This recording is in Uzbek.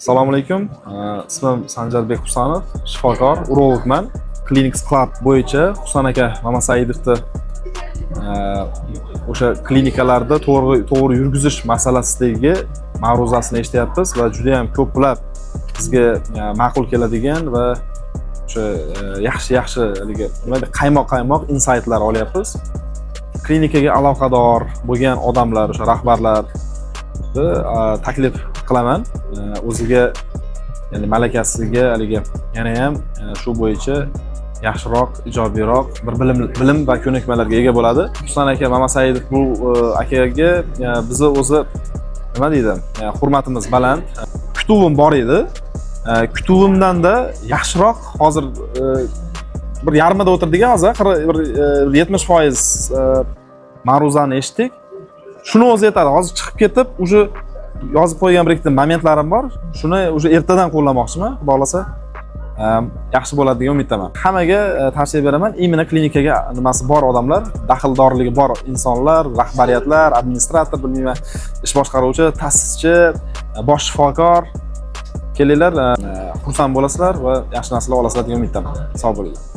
Assalomu alaykum. Ismim Sanjarbek Husanov, shifokor, urologman. Clinics Club bo'yicha Husan aka Mamasaidovni o'sha klinikalarda to'g'ri yurgizish masalasidagi ma'ruzasini eshityapmiz va juda ham ko'plab bizga ma'qul keladigan va o'sha yaxshi haligi nima deydi, qaymoq insightlar olyapmiz. Klinikaga aloqador bo'lgan odamlar, o'sha rahbarlarni taklif qilaman. O'ziga, ya'ni malakasiga haligi yana ham shu bo'yicha yaxshiroq, ijobiyroq bir bilim va ko'nikmalarga ega bo'ladi. Husan aka Mamasaidov bu akaga bizni o'zi nima deydi, hurmatimiz baland. Kutuvim bor edi. Kutuvimdan-da yaxshiroq hozir bir yarmida o'tirdik, hozir bir 70% ma'ruzani eshitdik. Shuni o'zi yetadi. Hozir chiqib ketib, uje yozib qo'ygan bir ikkita momentlarim bor. Shuni uje ertadan qo'llamoqchiman, xudo xolasa. Yaxshi bo'ladi degan umiddaman. Hammaga tavsiya beraman. Imенно klinikaga nimasi bor odamlar, daxldorligi bor insonlar, rahbariyatlar, administrator, bilmayman, ish boshqaruvchi, ta'sischi, bosh shifokor kelinglar, xursand bo'lasizlar va yaxshi narsalar olasizlar degan umiddaman. Sog' bo'linglar.